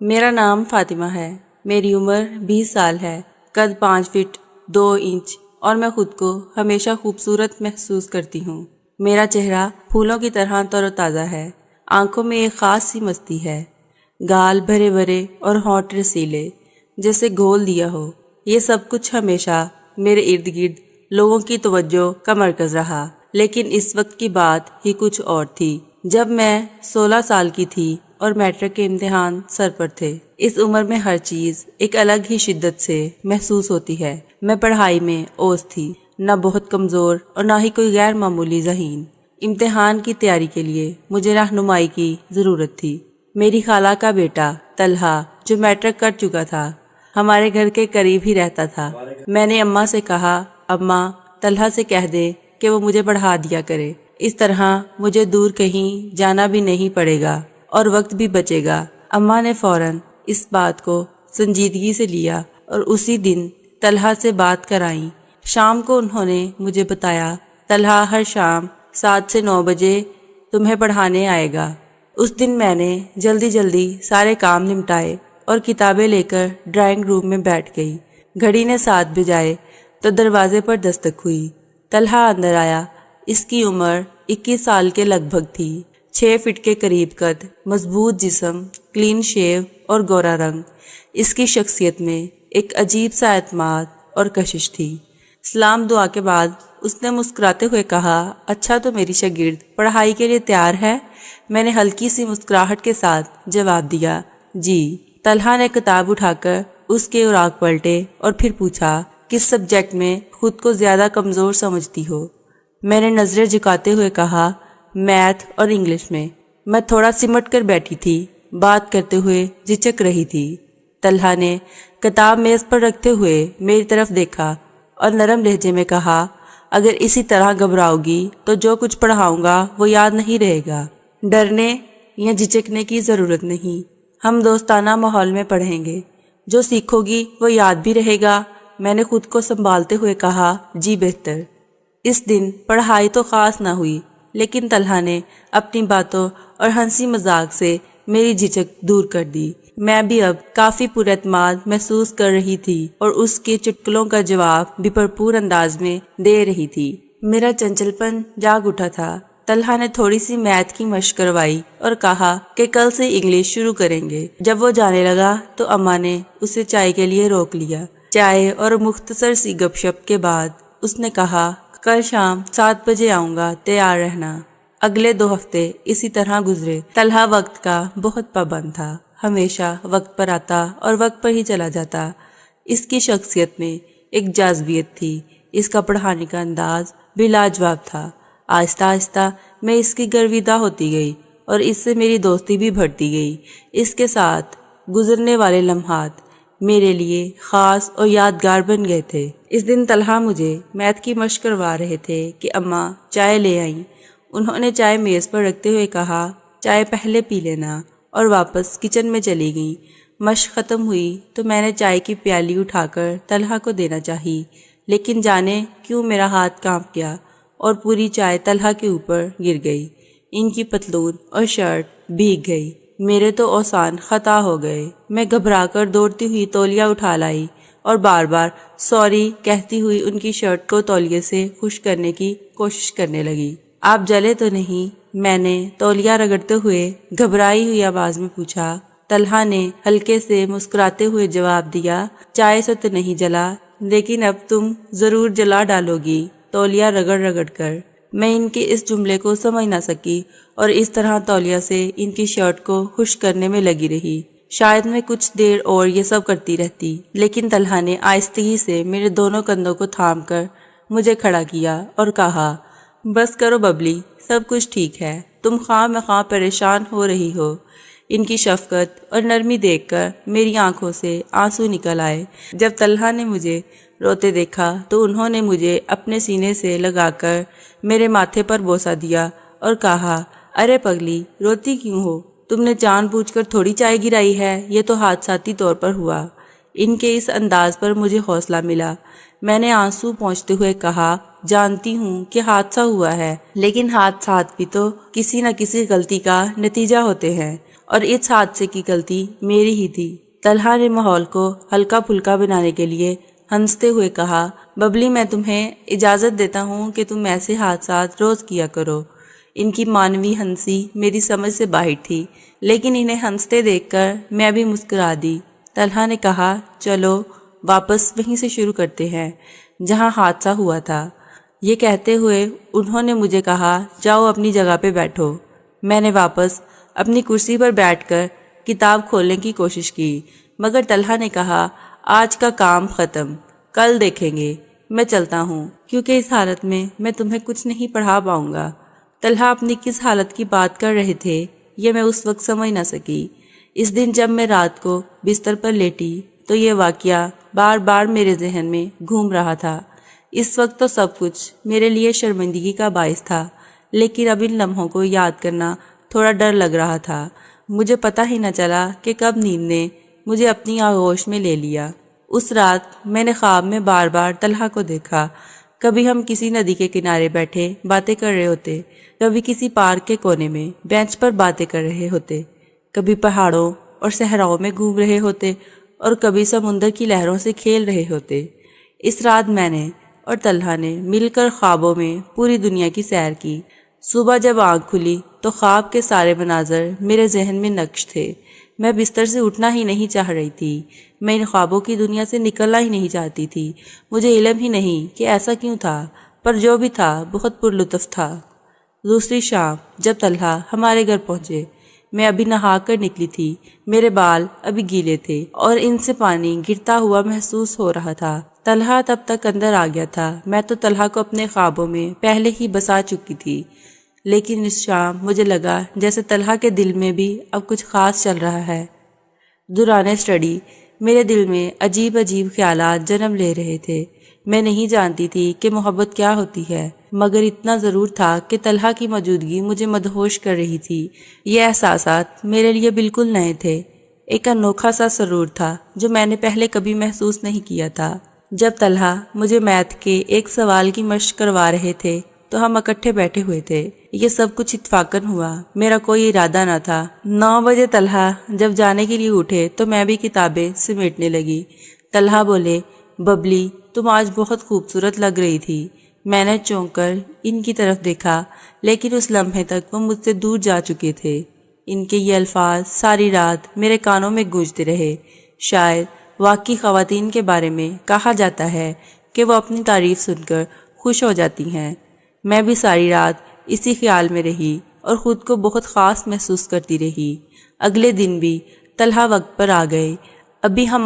میرا نام فاطمہ ہے۔ میری عمر 20 سال ہے۔ قد 5 فٹ 2 انچ اور میں خود کو ہمیشہ خوبصورت محسوس کرتی ہوں۔ میرا چہرہ پھولوں کی طرح تر و تازہ ہے۔ آنکھوں میں ایک خاص سی مستی ہے۔ گال بھرے بھرے اور ہونٹ رسیلے، جیسے گھول دیا ہو۔ یہ سب کچھ ہمیشہ میرے ارد گرد لوگوں کی توجہ کا مرکز رہا، لیکن اس وقت کی بات ہی کچھ اور تھی جب میں 16 سال کی تھی اور میٹرک کے امتحان سر پر تھے۔ اس عمر میں ہر چیز ایک الگ ہی شدت سے محسوس ہوتی ہے۔ میں پڑھائی میں اوج تھی، نہ بہت کمزور اور نہ ہی کوئی غیر معمولی ذہین۔ امتحان کی تیاری کے لیے مجھے رہنمائی کی ضرورت تھی۔ میری خالہ کا بیٹا طلحہ، جو میٹرک کر چکا تھا، ہمارے گھر کے قریب ہی رہتا تھا۔ میں نے اماں سے کہا، اماں طلحہ سے کہہ دے کہ وہ مجھے پڑھا دیا کرے، اس طرح مجھے دور کہیں جانا بھی نہیں پڑے گا اور وقت بھی بچے گا۔ اماں نے فوراً اس بات کو سنجیدگی سے لیا اور اسی دن طلحہ سے بات کرائیں۔ شام کو انہوں نے مجھے بتایا، طلحہ ہر شام 7 سے 9 بجے تمہیں پڑھانے آئے گا۔ اس دن میں نے جلدی سارے کام نمٹائے اور کتابیں لے کر ڈرائنگ روم میں بیٹھ گئی۔ گھڑی نے 7 بجائے تو دروازے پر دستک ہوئی۔ طلحہ اندر آیا۔ اس کی عمر 21 سال کے لگ بھگ تھی۔ 6 فٹ کے قریب قد، مضبوط جسم، کلین شیو اور گورا رنگ۔ اس کی شخصیت میں ایک عجیب سا اعتماد اور کشش تھی۔ سلام دعا کے بعد اس نے مسکراتے ہوئے کہا، اچھا تو میری شاگرد پڑھائی کے لیے تیار ہے؟ میں نے ہلکی سی مسکراہٹ کے ساتھ جواب دیا، جی۔ طلحہ نے کتاب اٹھا کر اس کے اوراق پلٹے اور پھر پوچھا، کس سبجیکٹ میں خود کو زیادہ کمزور سمجھتی ہو؟ میں نے نظریں جھکاتے ہوئے کہا، میتھ اور انگلش میں۔ میں تھوڑا سمٹ کر بیٹھی تھی، بات کرتے ہوئے جھجک رہی تھی۔ طلحہ نے کتاب میز پر رکھتے ہوئے میری طرف دیکھا اور نرم لہجے میں کہا، اگر اسی طرح گھبراؤ گی تو جو کچھ پڑھاؤں گا وہ یاد نہیں رہے گا۔ ڈرنے یا جھجکنے کی ضرورت نہیں، ہم دوستانہ ماحول میں پڑھیں گے، جو سیکھو گی وہ یاد بھی رہے گا۔ میں نے خود کو سنبھالتے ہوئے کہا، جی بہتر۔ اس دن پڑھائی تو خاص نہ ہوئی، لیکن طلحہ نے اپنی باتوں اور ہنسی مذاق سے میری جھجک دور کر دی۔ میں بھی اب کافی پر اعتماد محسوس کر رہی تھی اور اس کے چٹکلوں کا جواب بھی بھرپور انداز میں دے رہی تھی۔ میرا چنچل پن جاگ اٹھا تھا۔ طلحہ نے تھوڑی سی میتھ کی مشق کروائی اور کہا کہ کل سے انگلش شروع کریں گے۔ جب وہ جانے لگا تو اماں نے اسے چائے کے لیے روک لیا۔ چائے اور مختصر سی گپ شپ کے بعد اس نے کہا، کل شام 7 بجے آؤں گا، تیار رہنا۔ اگلے 2 ہفتے اسی طرح گزرے۔ طلحہ وقت کا بہت پابند تھا، ہمیشہ وقت پر آتا اور وقت پر ہی چلا جاتا۔ اس کی شخصیت میں ایک جاذبیت تھی، اس کا پڑھانے کا انداز بھی لاجواب تھا۔ آہستہ آہستہ میں اس کی گرویدہ ہوتی گئی اور اس سے میری دوستی بھی بڑھتی گئی۔ اس کے ساتھ گزرنے والے لمحات میرے لیے خاص اور یادگار بن گئے تھے۔ اس دن طلحہ مجھے میتھ کی مشق کروا رہے تھے کہ اماں چائے لے آئیں۔ انہوں نے چائے میز پر رکھتے ہوئے کہا، چائے پہلے پی لینا، اور واپس کچن میں چلی گئیں۔ مشق ختم ہوئی تو میں نے چائے کی پیالی اٹھا کر طلحہ کو دینا چاہی، لیکن جانے کیوں میرا ہاتھ کانپ گیا اور پوری چائے طلحہ کے اوپر گر گئی۔ ان کی پتلون اور شرٹ بھیگ گئی۔ میرے تو اوسان خطا ہو گئے۔ میں گھبرا کر دوڑتی ہوئی تولیہ اٹھا لائی اور بار بار سوری کہتی ہوئی ان کی شرٹ کو تولیے سے خشک کرنے کی کوشش کرنے لگی۔ آپ جلے تو نہیں؟ میں نے تولیہ رگڑتے ہوئے گھبرائی ہوئی آواز میں پوچھا۔ طلحہ نے ہلکے سے مسکراتے ہوئے جواب دیا، چائے سے تو نہیں جلا، لیکن اب تم ضرور جلا ڈالو گی، تولیہ رگڑ رگڑ کر۔ میں ان کے اس جملے کو سمجھ نہ سکی اور اس طرح تولیہ سے ان کی شرٹ کو خشک کرنے میں لگی رہی۔ شاید میں کچھ دیر اور یہ سب کرتی رہتی، لیکن طلحہ نے آہستگی سے میرے دونوں کندھوں کو تھام کر مجھے کھڑا کیا اور کہا، بس کرو ببلی، سب کچھ ٹھیک ہے، تم خواہ مخواہ پریشان ہو رہی ہو۔ ان کی شفقت اور نرمی دیکھ کر میری آنکھوں سے آنسو نکل آئے۔ جب طلحہ نے مجھے روتے دیکھا تو انہوں نے مجھے اپنے سینے سے لگا کر میرے ماتھے پر بوسہ دیا اور کہا، ارے پگلی، روتی کیوں ہو؟ تم نے جان بوجھ کر تھوڑی چائے گرائی ہے، یہ تو حادثاتی طور پر ہوا۔ ان کے اس انداز پر مجھے حوصلہ ملا۔ میں نے آنسو پہنچتے ہوئے کہا، جانتی ہوں کہ حادثہ ہوا ہے، لیکن حادثات بھی تو کسی نہ کسی غلطی کا نتیجہ ہوتے ہیں، اور اس حادثے کی غلطی میری ہی تھی۔ طلحہ نے ماحول کو ہلکا پھلکا بنانے کے لیے ہنستے ہوئے کہا، ببلی میں تمہیں اجازت دیتا ہوں کہ تم ایسے حادثات روز کیا کرو۔ ان کی مانوی ہنسی میری سمجھ سے باہر تھی، لیکن انہیں ہنستے دیکھ کر میں بھی مسکرا دی۔ طلحہ نے کہا، چلو واپس وہیں سے شروع کرتے ہیں جہاں حادثہ ہوا تھا۔ یہ کہتے ہوئے انہوں نے مجھے کہا، جاؤ اپنی جگہ پہ بیٹھو۔ میں نے واپس اپنی کرسی پر بیٹھ کر کتاب کھولنے کی کوشش کی، مگر طلحہ نے کہا، آج کا کام ختم، کل دیکھیں گے، میں چلتا ہوں کیونکہ اس حالت میں تمہیں کچھ نہیں پڑھا پاؤں گا۔ طلحہ اپنی کس حالت کی بات کر رہے تھے یہ میں اس وقت سمجھ نہ سکی۔ اس دن جب میں رات کو بستر پر لیٹی تو یہ واقعہ بار بار میرے ذہن میں گھوم رہا تھا۔ اس وقت تو سب کچھ میرے لیے شرمندگی کا باعث تھا، لیکن اب ان لمحوں کو یاد کرنا تھوڑا ڈر لگ رہا تھا۔ مجھے پتہ ہی نہ چلا کہ کب نیند نے مجھے اپنی آغوش میں لے لیا۔ اس رات میں نے خواب میں بار بار طلحہ کو دیکھا۔ کبھی ہم کسی ندی کے کنارے بیٹھے باتیں کر رہے ہوتے، کبھی کسی پارک کے کونے میں بینچ پر باتیں کر رہے ہوتے، کبھی پہاڑوں اور صحراؤں میں گھوم رہے ہوتے اور کبھی سمندر کی لہروں سے کھیل رہے ہوتے۔ اس رات میں نے اور طلحہ نے مل کر خوابوں میں پوری دنیا کی سیر کی۔ صبح جب آنکھ کھلی تو خواب کے سارے مناظر میرے ذہن میں نقش تھے۔ میں بستر سے اٹھنا ہی نہیں چاہ رہی تھی۔ میں ان خوابوں کی دنیا سے نکلنا ہی نہیں چاہتی تھی۔ مجھے علم ہی نہیں کہ ایسا کیوں تھا، پر جو بھی تھا بہت پرلطف تھا۔ دوسری شام جب طلحہ ہمارے گھر پہنچے، میں ابھی نہا کر نکلی تھی۔ میرے بال ابھی گیلے تھے اور ان سے پانی گرتا ہوا محسوس ہو رہا تھا۔ طلحہ تب تک اندر آ گیا تھا۔ میں تو طلحہ کو اپنے خوابوں میں پہلے ہی بسا چکی تھی، لیکن اس شام مجھے لگا جیسے طلحہ کے دل میں بھی اب کچھ خاص چل رہا ہے۔ دوران اسٹڈی میرے دل میں عجیب عجیب خیالات جنم لے رہے تھے۔ میں نہیں جانتی تھی کہ محبت کیا ہوتی ہے، مگر اتنا ضرور تھا کہ طلحہ کی موجودگی مجھے مدہوش کر رہی تھی۔ یہ احساسات میرے لیے بالکل نئے تھے۔ ایک انوکھا سا سرور تھا جو میں نے پہلے کبھی محسوس نہیں کیا تھا۔ جب طلحہ مجھے میتھ کے ایک سوال کی مشق کروا رہے تھے تو ہم اکٹھے بیٹھے ہوئے تھے۔ یہ سب کچھ اتفاقاً ہوا، میرا کوئی ارادہ نہ تھا۔ 9 بجے طلحہ جب جانے کے لیے اٹھے تو میں بھی کتابیں سمیٹنے لگی۔ طلحہ بولے، ببلی تم آج بہت خوبصورت لگ رہی تھی۔ میں نے چونک کر ان کی طرف دیکھا، لیکن اس لمحے تک وہ مجھ سے دور جا چکے تھے۔ ان کے یہ الفاظ ساری رات میرے کانوں میں گونجتے رہے۔ شاید واقعی خواتین کے بارے میں کہا جاتا ہے کہ وہ اپنی تعریف سن کر خوش ہو جاتی ہیں۔ میں بھی ساری رات اسی خیال میں رہی اور خود کو بہت خاص محسوس کرتی رہی۔ اگلے دن بھی طلحہ وقت پر آ گئے۔ ابھی ہم